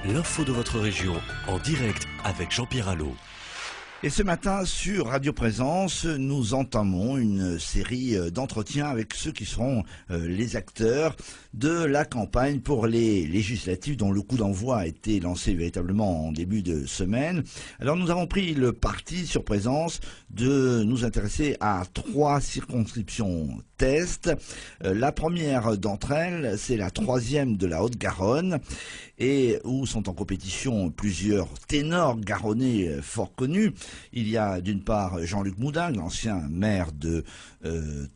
L'info de votre région, en direct avec Jean-Pierre Allot. Et ce matin, sur Radio Présence, nous entamons une série d'entretiens avec ceux qui seront les acteurs de la campagne pour les législatives dont le coup d'envoi a été lancé véritablement en début de semaine. Alors nous avons pris le parti sur Présence de nous intéresser à 3 circonscriptions test. La première d'entre elles, c'est la 3e de la Haute-Garonne, et où sont en compétition plusieurs ténors garonnais fort connus. Il y a d'une part Jean-Luc Moudin, l'ancien maire de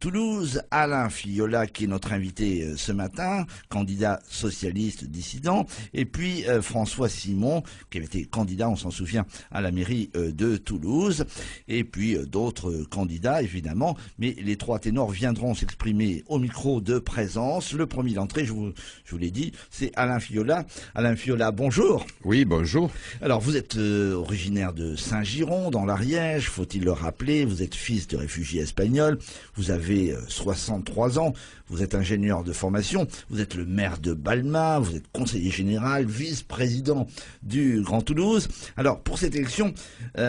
Toulouse, Alain Fillola qui est notre invité ce matin, candidat socialiste dissident, et puis François Simon qui avait été candidat, on s'en souvient, à la mairie de Toulouse, et puis d'autres candidats évidemment, mais les 3 ténors viendront s'exprimer au micro de Présence. Le premier d'entrée, je vous l'ai dit, c'est Alain Fillola. Alain Fillola, bonjour. Oui, bonjour. Alors, vous êtes originaire de Saint-Giron, dans l'Ariège, faut-il le rappeler. Vous êtes fils de réfugiés espagnols. Vous avez 63 ans. Vous êtes ingénieur de formation. Vous êtes le maire de Balma. Vous êtes conseiller général, vice-président du Grand Toulouse. Alors, pour cette élection, vous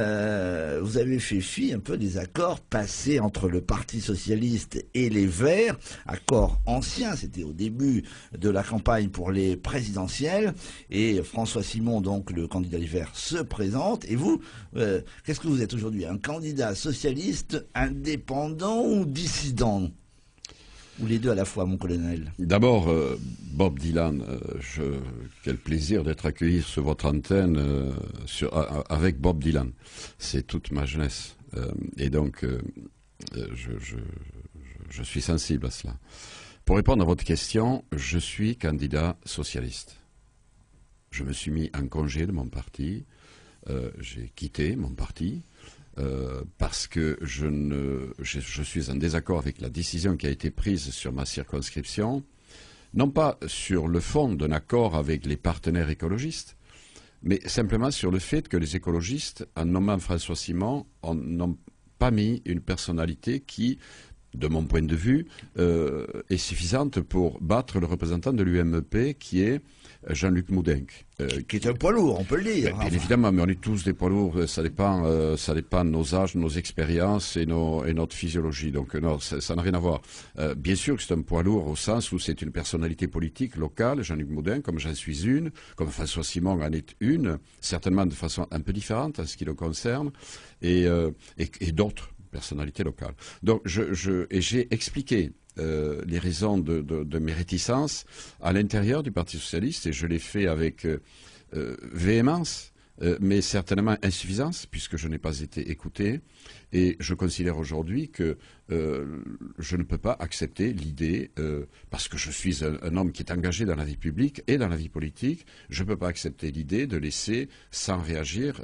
avez fait fi un peu des accords passés entre le Parti socialiste et les Verts. Accords anciens, c'était au début de la campagne pour les présidentielles. Et François Simon, donc le candidat des Verts, se présente. Et vous, qu'est-ce que vous êtes aujourd'hui? Un candidat socialiste, indépendant ou dissident? Ou les deux à la fois, mon colonel? D'abord, Bob Dylan, quel plaisir d'être accueilli sur votre antenne avec Bob Dylan. C'est toute ma jeunesse. Et donc, je suis sensible à cela. Pour répondre à votre question, je suis candidat socialiste. Je me suis mis en congé de mon parti. J'ai quitté mon parti. Parce que je suis en désaccord avec la décision qui a été prise sur ma circonscription, non pas sur le fond d'un accord avec les partenaires écologistes, mais simplement sur le fait que les écologistes, en nommant François Simon, n'ont pas mis une personnalité qui, de mon point de vue, est suffisante pour battre le représentant de l'UMP, qui est Jean-Luc Moudin. Qui est un poids lourd, on peut le dire. Bien évidemment, mais on est tous des poids lourds, ça dépend de nos âges, nos expériences et notre physiologie. Donc non, ça n'a rien à voir. Bien sûr que c'est un poids lourd au sens où c'est une personnalité politique locale, Jean-Luc Moudin, comme j'en suis une, comme François Simon en est une, certainement de façon un peu différente en ce qui le concerne, et d'autres personnalités locales. Donc j'ai expliqué les raisons de mes réticences à l'intérieur du Parti socialiste, et je l'ai fait avec véhémence, mais certainement insuffisance, puisque je n'ai pas été écouté. Et je considère aujourd'hui que je ne peux pas accepter l'idée, parce que je suis un homme qui est engagé dans la vie publique et dans la vie politique, je ne peux pas accepter l'idée de laisser sans réagir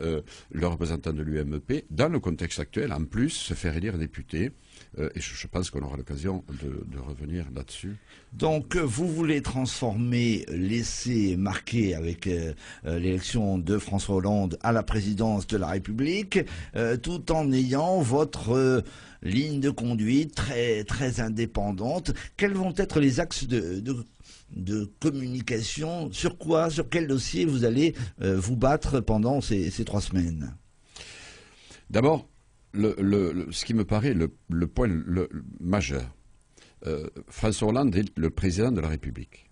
le représentant de l'UMP, dans le contexte actuel, en plus se faire élire député. Et je pense qu'on aura l'occasion de revenir là-dessus. Donc vous voulez transformer l'essai marqué avec l'élection de François Hollande à la présidence de la République, tout en ayant votre ligne de conduite très, très indépendante. Quels vont être les axes de communication? Sur quoi, sur quel dossier vous allez vous battre pendant ces 3 semaines? D'abord, ce qui me paraît le point majeur, François Hollande est le président de la République.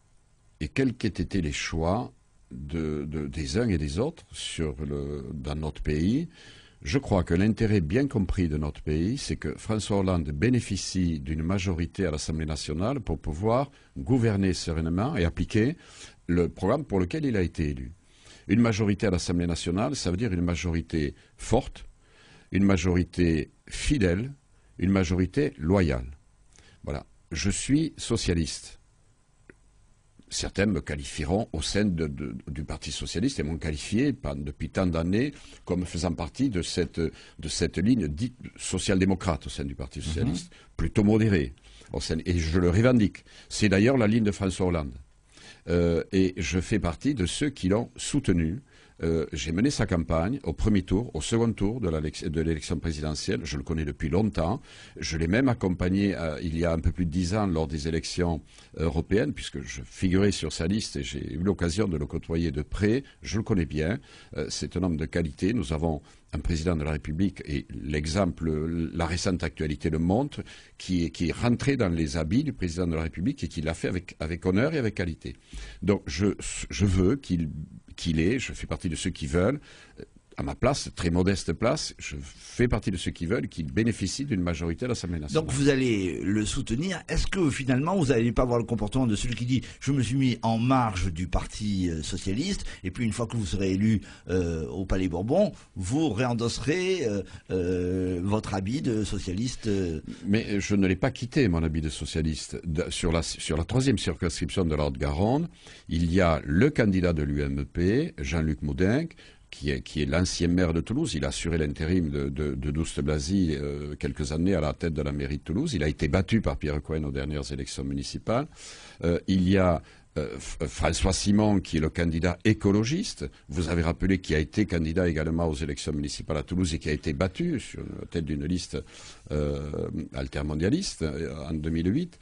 Et quels qu'aient été les choix des uns et des autres dans notre pays, je crois que l'intérêt bien compris de notre pays, c'est que François Hollande bénéficie d'une majorité à l'Assemblée nationale pour pouvoir gouverner sereinement et appliquer le programme pour lequel il a été élu. Une majorité à l'Assemblée nationale, ça veut dire une majorité forte, une majorité fidèle, une majorité loyale. Voilà. Je suis socialiste. Certains me qualifieront au sein du Parti socialiste et m'ont qualifié depuis tant d'années comme faisant partie de cette ligne dite social-démocrate au sein du Parti socialiste, plutôt modérée. Et je le revendique. C'est d'ailleurs la ligne de François Hollande. Et je fais partie de ceux qui l'ont soutenu j'ai mené sa campagne au premier tour, au second tour de l'élection présidentielle. Je le connais depuis longtemps. Je l'ai même accompagné il y a un peu plus de 10 ans lors des élections européennes, puisque je figurais sur sa liste et j'ai eu l'occasion de le côtoyer de près. Je le connais bien. C'est un homme de qualité. Nous avons un président de la République, et la récente actualité le montre, qui est rentré dans les habits du président de la République et qui l'a fait avec honneur et avec qualité. Donc je veux je fais partie de ceux qui veulent, à ma place, très modeste place, je fais partie de ceux qui veulent qu'il bénéficie d'une majorité à l'Assemblée nationale. Donc vous allez le soutenir. Est-ce que finalement vous n'allez pas avoir le comportement de celui qui dit « je me suis mis en marge du Parti socialiste » et puis une fois que vous serez élu au Palais Bourbon, vous réendosserez votre habit de socialiste Mais je ne l'ai pas quitté, mon habit de socialiste. Sur la 3e circonscription de la Haute-Garonne, il y a le candidat de l'UMP, Jean-Luc Moudenc, qui est l'ancien maire de Toulouse. Il a assuré l'intérim de Douste-Blazy quelques années à la tête de la mairie de Toulouse. Il a été battu par Pierre Cohen aux dernières élections municipales. Il y a François Simon, qui est le candidat écologiste. Vous avez rappelé qu'il a été candidat également aux élections municipales à Toulouse et qui a été battu sur la tête d'une liste altermondialiste en 2008.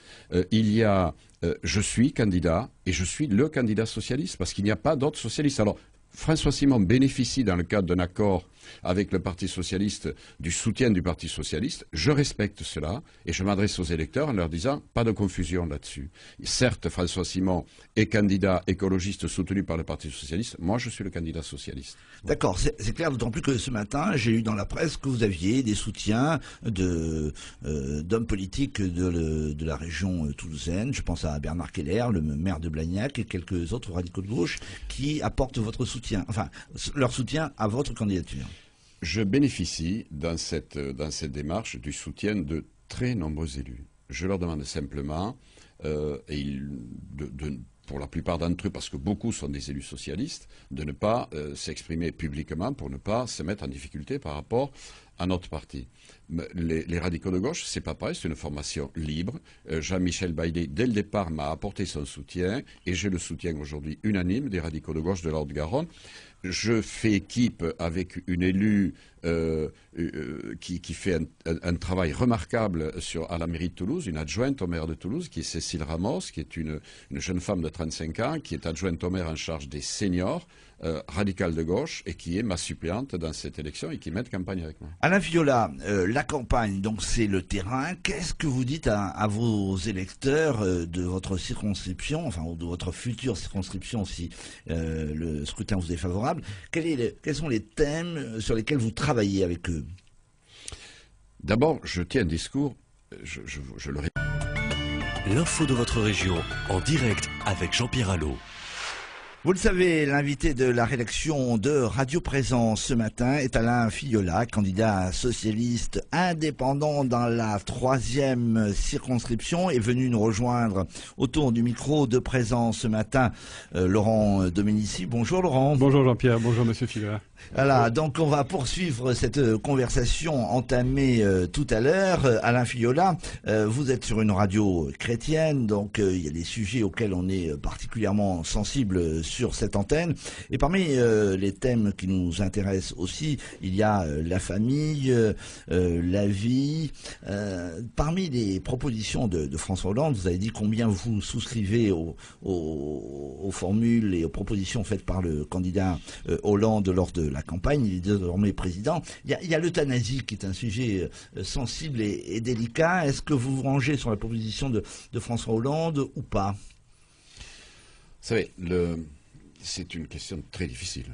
Il y a je suis candidat et je suis le candidat socialiste parce qu'il n'y a pas d'autres socialistes. Alors, François Simon bénéficie, dans le cadre d'un accord avec le Parti socialiste, du soutien du Parti socialiste. Je respecte cela et je m'adresse aux électeurs en leur disant pas de confusion là-dessus. Certes, François Simon est candidat écologiste soutenu par le Parti socialiste. Moi, je suis le candidat socialiste. D'accord, c'est clair, d'autant plus que ce matin, j'ai lu dans la presse que vous aviez des soutiens d'hommes politiques de la région toulousaine. Je pense à Bernard Keller, le maire de Blagnac, et quelques autres radicaux de gauche qui apportent votre soutien, enfin leur soutien à votre candidature. Je bénéficie dans cette démarche du soutien de très nombreux élus. Je leur demande simplement, pour la plupart d'entre eux, parce que beaucoup sont des élus socialistes, de ne pas s'exprimer publiquement pour ne pas se mettre en difficulté par rapport à notre parti. Les radicaux de gauche, c'est pas pareil, c'est une formation libre. Jean-Michel Bailly, dès le départ, m'a apporté son soutien et j'ai le soutien aujourd'hui unanime des radicaux de gauche de la Haute-Garonne. Je fais équipe avec une élue qui fait un travail remarquable à la mairie de Toulouse, une adjointe au maire de Toulouse, qui est Cécile Ramos, qui est une jeune femme de 35 ans, qui est adjointe au maire en charge des seniors, radicale de gauche, et qui est ma suppléante dans cette élection et qui mène campagne avec moi. Alain Fiola, la campagne, donc c'est le terrain. Qu'est-ce que vous dites à vos électeurs de votre circonscription, enfin de votre future circonscription si le scrutin vous est favorable? Quels sont les thèmes sur lesquels vous travaillez avec eux? D'abord, je tiens un discours, je le répète. L'info de votre région, en direct avec Jean-Pierre Allot. Vous le savez, l'invité de la rédaction de Radio Présence ce matin est Alain Fiola, candidat socialiste indépendant dans la 3e circonscription, est venu nous rejoindre autour du micro de Présence ce matin. Laurent Dominici, bonjour Laurent. Bonjour Jean-Pierre, bonjour Monsieur Fiola. Voilà, donc on va poursuivre cette conversation entamée tout à l'heure. Alain Fiola, vous êtes sur une radio chrétienne, donc il y a des sujets auxquels on est particulièrement sensible sur cette antenne. Et parmi les thèmes qui nous intéressent aussi, il y a la famille, la vie. Parmi les propositions de François Hollande, vous avez dit combien vous souscrivez aux formules et aux propositions faites par le candidat Hollande lors de la campagne. Il est désormais président. Il y a l'euthanasie qui est un sujet sensible et délicat. Est-ce que vous vous rangez sur la proposition de François Hollande ou pas? Vous savez, c'est une question très difficile.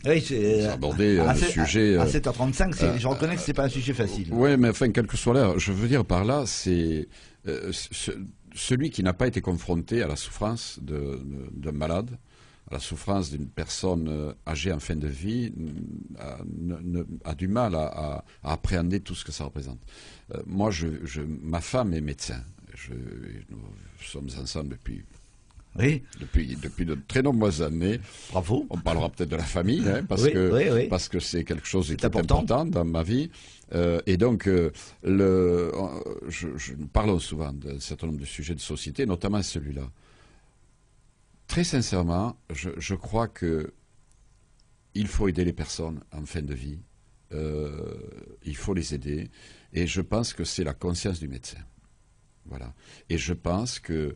Oui, c'est abordez un sujet... À 7h35, je reconnais que ce n'est pas un sujet facile. Oui, mais enfin, quelle que soit l'heure, je veux dire par là, c'est celui qui n'a pas été confronté à la souffrance d'un malade, à la souffrance d'une personne âgée en fin de vie, a du mal à appréhender tout ce que ça représente. Moi, ma femme est médecin. Nous sommes ensemble depuis... Oui. Depuis de très nombreuses années. Bravo. On parlera peut-être de la famille, hein, parce que c'est quelque chose qui est important dans ma vie. Et donc, nous parlons souvent d'un certain nombre de sujets de société, notamment celui-là. Très sincèrement, je crois que il faut aider les personnes en fin de vie. Il faut les aider. Et je pense que c'est la conscience du médecin. Voilà. Et je pense qu'il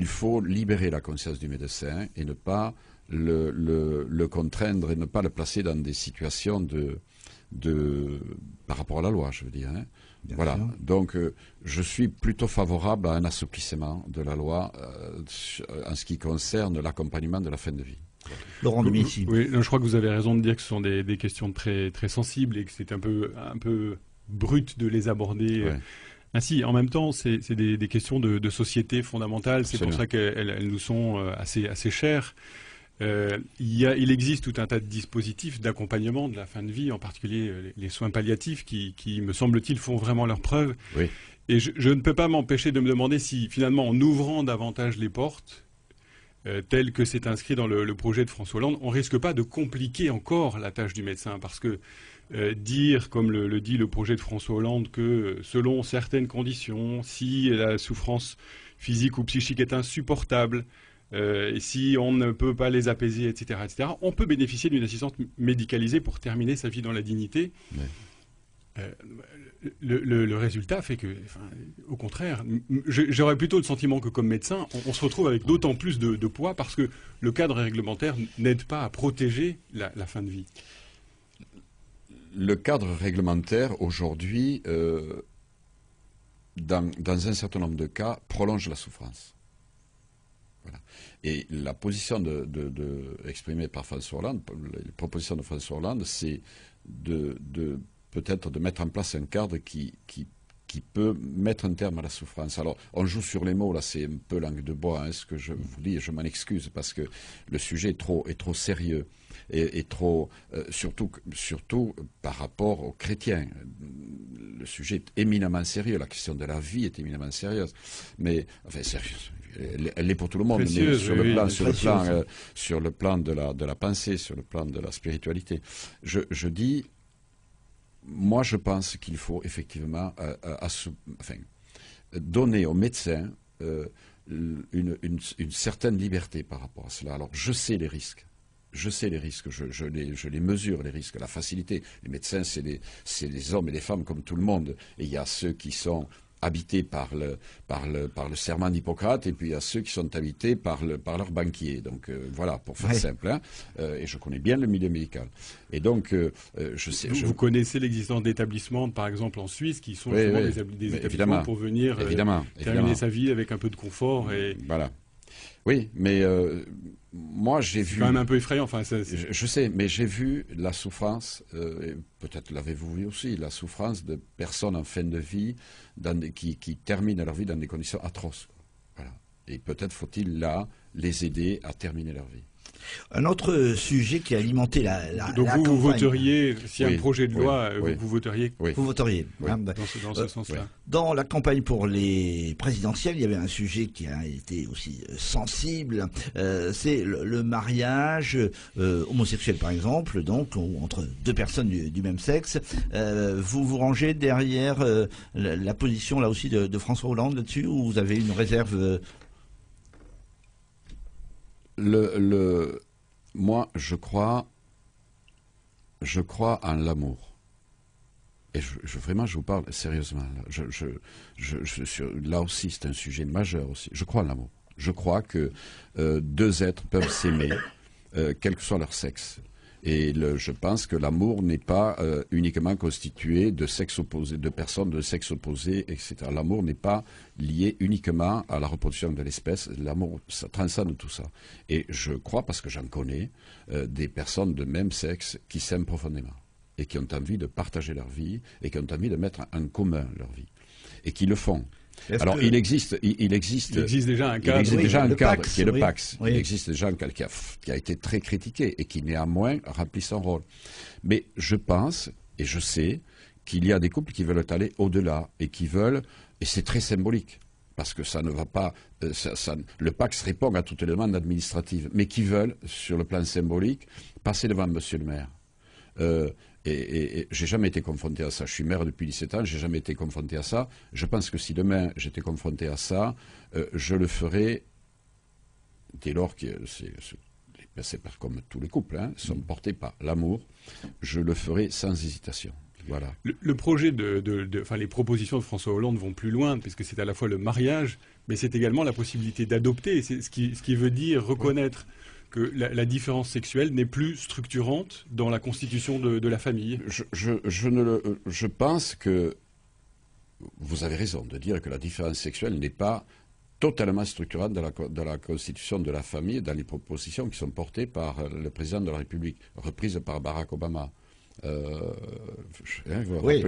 faut libérer la conscience du médecin et ne pas le contraindre et ne pas le placer dans des situations par rapport à la loi, je veux dire. Hein. Voilà. Sûr. Donc, je suis plutôt favorable à un assouplissement de la loi en ce qui concerne l'accompagnement de la fin de vie. Laurent Dominici. Oui, je crois que vous avez raison de dire que ce sont des questions très, très sensibles et que c'est un peu brut de les aborder. Ouais. Ainsi, en même temps, c'est des questions de société fondamentales. C'est pour ça qu'elles nous sont assez chères. Il existe tout un tas de dispositifs d'accompagnement de la fin de vie, en particulier les soins palliatifs qui, me semble-t-il, font vraiment leur preuve. Oui. Et je ne peux pas m'empêcher de me demander si, finalement, en ouvrant davantage les portes, tel que c'est inscrit dans le projet de François Hollande, on ne risque pas de compliquer encore la tâche du médecin. Parce que dire, comme le dit le projet de François Hollande, que selon certaines conditions, si la souffrance physique ou psychique est insupportable, et si on ne peut pas les apaiser, etc., on peut bénéficier d'une assistance médicalisée pour terminer sa vie dans la dignité. Ouais. Le résultat fait que, au contraire, j'aurais plutôt le sentiment que comme médecin, on se retrouve avec d'autant plus de poids parce que le cadre réglementaire n'aide pas à protéger la fin de vie. Le cadre réglementaire, aujourd'hui, dans un certain nombre de cas, prolonge la souffrance. Voilà. Et la position exprimée par François Hollande, la proposition de François Hollande, c'est peut-être de mettre en place un cadre qui peut mettre un terme à la souffrance. Alors, on joue sur les mots, là, c'est un peu langue de bois, hein, ce que je vous dis, et je m'en excuse, parce que le sujet est trop sérieux, et trop, surtout par rapport aux chrétiens. Le sujet est éminemment sérieux, la question de la vie est éminemment sérieuse, mais, enfin, sérieuse. Elle l'est pour tout le monde, précieuse, mais sur le plan de la pensée, sur le plan de la spiritualité. Je dis, moi je pense qu'il faut effectivement donner aux médecins une certaine liberté par rapport à cela. Alors je sais les risques. Je les mesure, les risques, la facilité. Les médecins, c'est des hommes et des femmes comme tout le monde. Et il y a ceux qui sont habités par le serment d'Hippocrate, et puis il y a ceux qui sont habités par leur banquier. Donc voilà, pour faire simple. Hein, et je connais bien le milieu médical. Et donc, je sais... Vous connaissez l'existence d'établissements, par exemple en Suisse, qui sont souvent des établissements pour venir terminer sa vie avec un peu de confort. Et... Voilà. Oui, mais moi j'ai vu... C'est quand même un peu effrayant. Enfin, je sais, mais j'ai vu la souffrance, peut-être l'avez-vous vu aussi, la souffrance de personnes en fin de vie qui terminent leur vie dans des conditions atroces. Voilà. Et peut-être faut-il là les aider à terminer leur vie. Un autre sujet qui a alimenté la Donc vous campagne. Voteriez, s'il y a un projet de loi, vous voteriez Vous voteriez dans ce sens-là. Dans la campagne pour les présidentielles, il y avait un sujet qui a été aussi sensible, c'est le mariage homosexuel par exemple, donc ou entre deux personnes du même sexe. Vous vous rangez derrière la position là aussi de François Hollande là-dessus, ou vous avez une réserve Moi, je crois en l'amour. Et vraiment, je vous parle sérieusement. Là aussi, c'est un sujet majeur aussi. Je crois en l'amour. Je crois que deux êtres peuvent s'aimer, quel que soit leur sexe. Et je pense que l'amour n'est pas uniquement constitué de sexe opposé, de personnes de sexe opposé, etc. L'amour n'est pas lié uniquement à la reproduction de l'espèce. L'amour, ça transcende tout ça. Et je crois, parce que j'en connais, des personnes de même sexe qui s'aiment profondément et qui ont envie de partager leur vie et qui ont envie de mettre en commun leur vie et qui le font. Alors, il existe déjà un cadre, qui est le Pacs. Oui. Il existe déjà un cadre qui a été très critiqué et qui néanmoins remplit son rôle. Mais je pense et je sais qu'il y a des couples qui veulent aller au-delà et qui veulent, et c'est très symbolique, parce que ça ne va pas, le Pacs répond à toutes les demandes administratives, mais qui veulent, sur le plan symbolique, passer devant Monsieur le maire. Et j'ai jamais été confronté à ça. Je suis maire depuis 17 ans, j'ai jamais été confronté à ça. Je pense que si demain j'étais confronté à ça, je le ferais dès lors que c'est comme tous les couples, sont portés par l'amour, je le ferai sans hésitation. Voilà. Le projet les propositions de François Hollande vont plus loin, puisque c'est à la fois le mariage, mais c'est également la possibilité d'adopter. C'est ce qui veut dire reconnaître que la différence sexuelle n'est plus structurante dans la constitution de la famille. Je pense que vous avez raison de dire que la différence sexuelle n'est pas totalement structurante de la constitution de la famille dans les propositions qui sont portées par le président de la République, reprises par Barack Obama. Oui,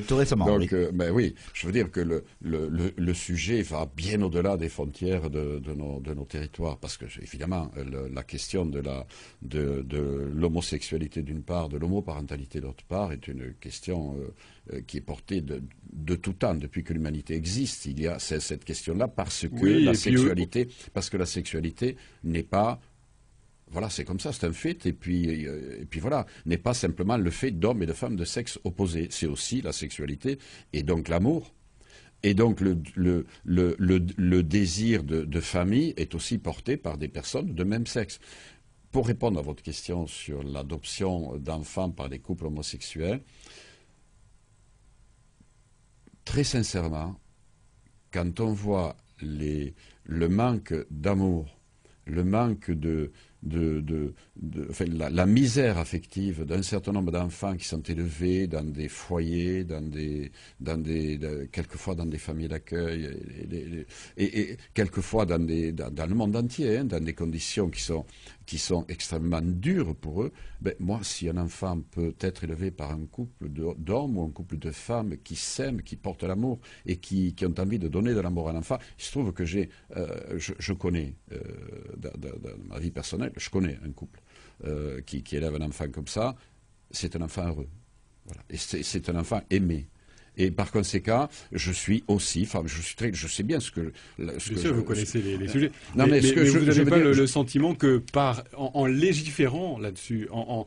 tout récemment. Donc, oui, je veux dire que le sujet va bien au-delà des frontières de nos territoires, parce que évidemment la question de l'homosexualité d'une part, de l'homoparentalité d'autre part, est une question qui est portée de tout temps, depuis que l'humanité existe. Il y a cette question-là parce que la sexualité n'est pas. Voilà, c'est comme ça, c'est un fait, et puis voilà, n'est pas simplement le fait d'hommes et de femmes de sexe opposé, c'est aussi la sexualité, et donc l'amour, et donc le désir de famille est aussi porté par des personnes de même sexe. Pour répondre à votre question sur l'adoption d'enfants par des couples homosexuels, très sincèrement, quand on voit le manque d'amour, le manque la misère affective d'un certain nombre d'enfants qui sont élevés dans des foyers, quelquefois dans des familles d'accueil, et quelquefois dans le monde entier, dans des conditions qui sont extrêmement dures pour eux. Moi, si un enfant peut être élevé par un couple d'hommes ou un couple de femmes qui s'aiment, qui portent l'amour et qui ont envie de donner de l'amour à l'enfant, il se trouve que je connais, dans ma vie personnelle, je connais un couple qui élève un enfant comme ça, c'est un enfant heureux. Voilà. Et c'est un enfant aimé. Et par conséquent, je suis aussi, je sais bien ce que... Bien sûr, vous connaissez les sujets. Non, mais vous n'avez pas le sentiment que en légiférant là-dessus, on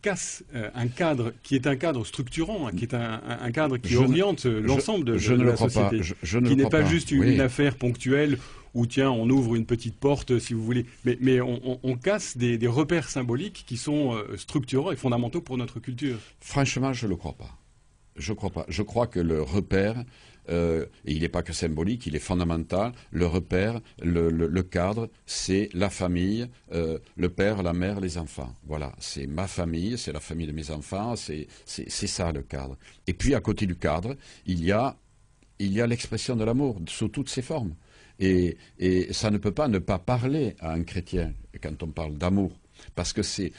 casse un cadre qui est un cadre structurant, qui est un cadre qui oriente l'ensemble de la société, qui n'est pas juste une affaire ponctuelle où, tiens, on ouvre une petite porte, si vous voulez, mais on casse des repères symboliques qui sont structurants et fondamentaux pour notre culture. Franchement, je ne le crois pas. Je crois pas. Je crois que le repère, et il n'est pas que symbolique, il est fondamental. Le repère, le cadre, c'est la famille, le père, la mère, les enfants. Voilà, c'est ma famille, c'est la famille de mes enfants, c'est ça le cadre. Et puis à côté du cadre, il y a l'expression de l'amour sous toutes ses formes. Et ça ne peut pas ne pas parler à un chrétien quand on parle d'amour. Parce que c'est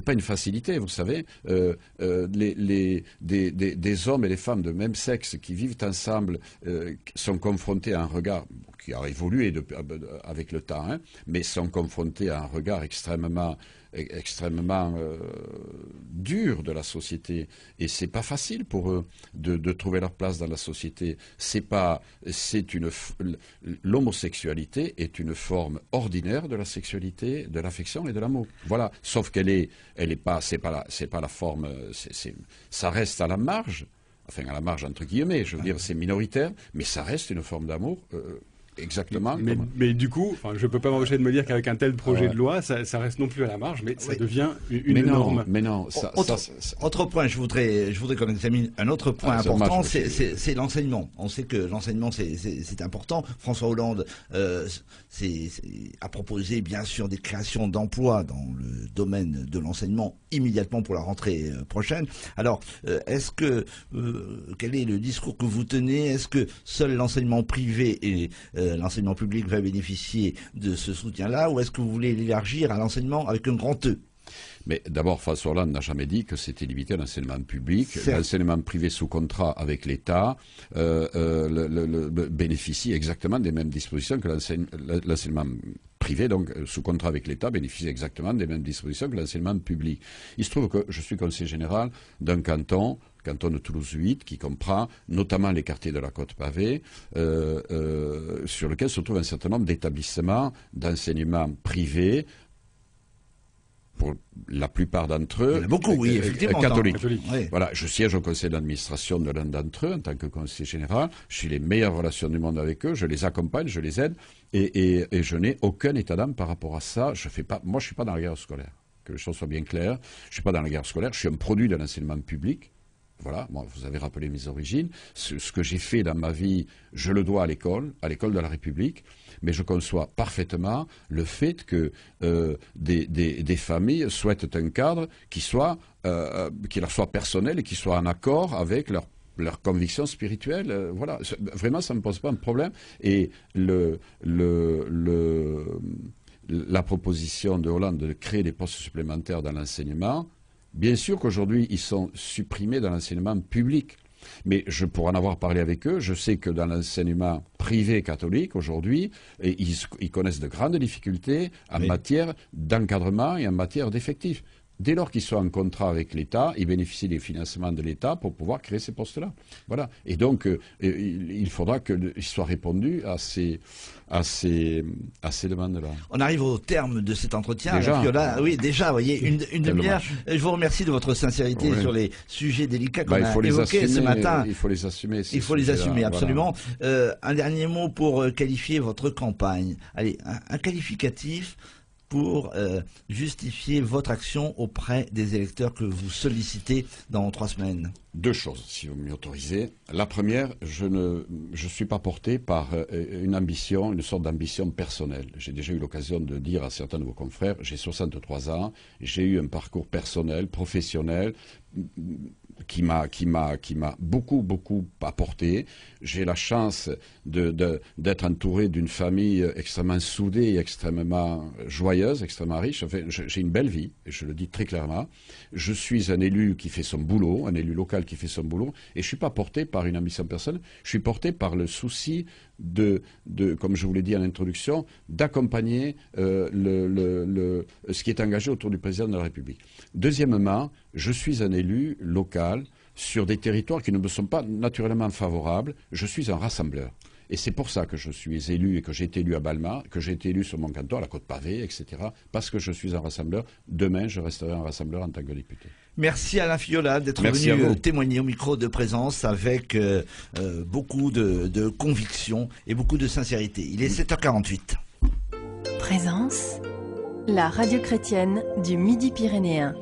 pas une facilité, vous savez. Des hommes et des femmes de même sexe qui vivent ensemble sont confrontés à un regard qui a évolué avec le temps, mais sont confrontés à un regard extrêmement dur de la société, et c'est pas facile pour eux de trouver leur place dans la société. L'homosexualité est une forme ordinaire de la sexualité, de l'affection et de l'amour. Voilà. Sauf c'est pas la forme, ça reste à la marge. Enfin, à la marge entre guillemets, je veux dire, c'est minoritaire, mais ça reste une forme d'amour. Exactement. Mais du coup, je ne peux pas m'empêcher de me dire qu'avec un tel projet de loi, ça reste non plus à la marge, mais ça devient une norme. Mais non. Autre point, je voudrais qu'on examine un autre point important, c'est l'enseignement. On sait que l'enseignement, c'est important. François Hollande a proposé, bien sûr, des créations d'emplois dans le domaine de l'enseignement immédiatement pour la rentrée prochaine. Alors, quel est le discours que vous tenez? Est-ce que seul l'enseignement privé et l'enseignement public va bénéficier de ce soutien-là, ou est-ce que vous voulez l'élargir à l'enseignement avec un grand E? Mais d'abord, François Hollande n'a jamais dit que c'était limité à l'enseignement public. L'enseignement privé sous contrat avec l'État bénéficie exactement des mêmes dispositions que l'enseignement privé, donc sous contrat avec l'État, bénéficie exactement des mêmes dispositions que l'enseignement public. Il se trouve que je suis conseiller général d'un canton de Toulouse 8, qui comprend notamment les quartiers de la Côte-Pavée, sur lequel se trouve un certain nombre d'établissements d'enseignement privé, pour la plupart d'entre eux, Il y en a beaucoup, oui, effectivement. catholiques. Oui. Voilà, je siège au conseil d'administration de l'un d'entre eux en tant que conseiller général. Je suis les meilleures relations du monde avec eux. Je les accompagne, je les aide, et je n'ai aucun état d'âme par rapport à ça. Moi, je suis pas dans la guerre scolaire. Que les choses soient bien claires. Je suis pas dans la guerre scolaire. Je suis un produit de l'enseignement public. Voilà, moi, vous avez rappelé mes origines. Ce que j'ai fait dans ma vie, je le dois à l'école de la République. Mais je conçois parfaitement le fait que des familles souhaitent un cadre qui leur soit personnel et qui soit en accord avec leurs convictions spirituelles. Voilà, vraiment, ça ne me pose pas un problème. Et la proposition de Hollande de créer des postes supplémentaires dans l'enseignement, bien sûr qu'aujourd'hui, ils sont supprimés dans l'enseignement public. Mais pour en avoir parlé avec eux, je sais que dans l'enseignement privé catholique, aujourd'hui, ils connaissent de grandes difficultés en matière d'encadrement et en matière d'effectifs. Dès lors qu'ils sont en contrat avec l'État, ils bénéficient des financements de l'État pour pouvoir créer ces postes-là. Voilà. Et donc, il faudra qu'il soit répondu à ces demandes-là. On arrive au terme de cet entretien. Déjà, Fiola. Oui, déjà, vous voyez, une demi-heure. Je vous remercie de votre sincérité sur les sujets délicats qu'on a évoqués ce matin. Il faut les assumer. Il faut les assumer, absolument. Voilà. Un dernier mot pour qualifier votre campagne. Allez, un qualificatif pour justifier votre action auprès des électeurs que vous sollicitez dans 3 semaines. 2 choses, si vous m'y autorisez. La première, je ne suis pas porté par une sorte d'ambition personnelle. J'ai déjà eu l'occasion de dire à certains de vos confrères, j'ai 63 ans, j'ai eu un parcours personnel, professionnel, qui m'a beaucoup apporté. J'ai la chance d'être entouré d'une famille extrêmement soudée et extrêmement joyeuse, extrêmement riche. Enfin, j'ai une belle vie, et je le dis très clairement. Je suis un élu qui fait son boulot, un élu local qui fait son boulot, et je suis pas porté par une ambition personnelle. Je suis porté par le souci comme je vous l'ai dit en introduction, d'accompagner ce qui est engagé autour du président de la République. Deuxièmement, je suis un élu local sur des territoires qui ne me sont pas naturellement favorables. Je suis un rassembleur. Et c'est pour ça que je suis élu et que j'ai été élu à Balma, que j'ai été élu sur mon canton, à la Côte-Pavée, etc. Parce que je suis un rassembleur. Demain, je resterai un rassembleur en tant que député. Merci Alain Fiola d'être venu témoigner au micro de Présence avec beaucoup de conviction et beaucoup de sincérité. Il est 7h48. Présence, la radio chrétienne du Midi Pyrénéen.